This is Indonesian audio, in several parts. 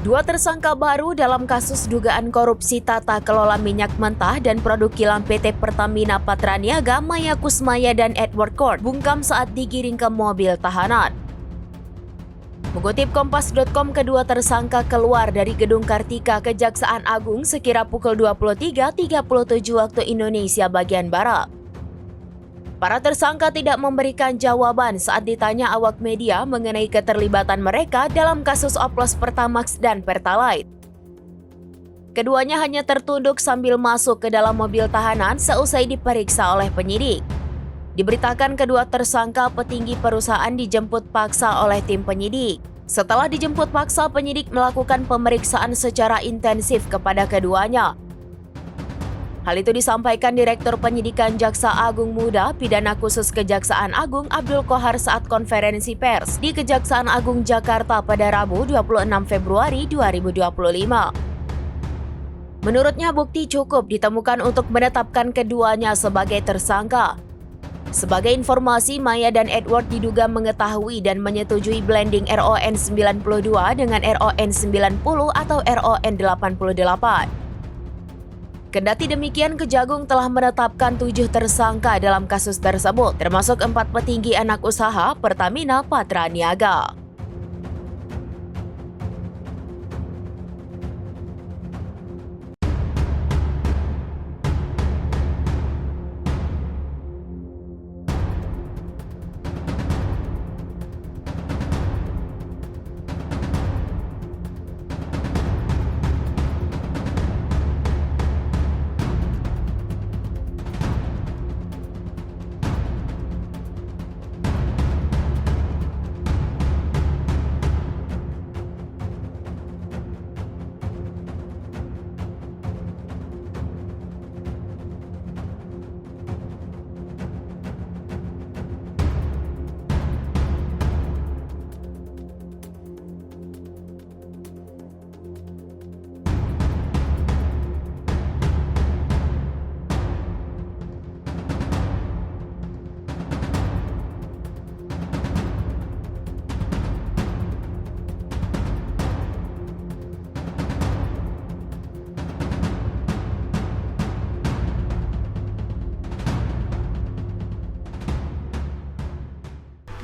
Dua tersangka baru dalam kasus dugaan korupsi tata kelola minyak mentah dan produk kilang PT Pertamina Patraniaga, Maya Kusmaya dan Edward Court bungkam saat digiring ke mobil tahanan. Mengutip Kompas.com, kedua tersangka keluar dari Gedung Kartika Kejaksaan Agung sekira pukul 23.37 waktu Indonesia bagian Barat. Para tersangka tidak memberikan jawaban saat ditanya awak media mengenai keterlibatan mereka dalam kasus oplos Pertamax dan Pertalite. Keduanya hanya tertunduk sambil masuk ke dalam mobil tahanan seusai diperiksa oleh penyidik. Diberitakan kedua tersangka petinggi perusahaan dijemput paksa oleh tim penyidik. Setelah dijemput paksa, penyidik melakukan pemeriksaan secara intensif kepada keduanya. Hal itu disampaikan Direktur Penyidikan Jaksa Agung Muda Pidana Khusus Kejaksaan Agung Abdul Qohar saat konferensi pers di Kejaksaan Agung Jakarta pada Rabu 26 Februari 2025. Menurutnya bukti cukup ditemukan untuk menetapkan keduanya sebagai tersangka. Sebagai informasi, Maya dan Edward diduga mengetahui dan menyetujui blending RON 92 dengan RON 90 atau RON 88. Kendati demikian, Kejagung telah menetapkan 7 tersangka dalam kasus tersebut, termasuk 4 petinggi anak usaha Pertamina Patraniaga.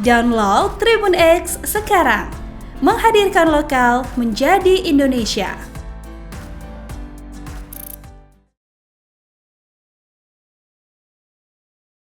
Download Tribun X sekarang, menghadirkan lokal menjadi Indonesia.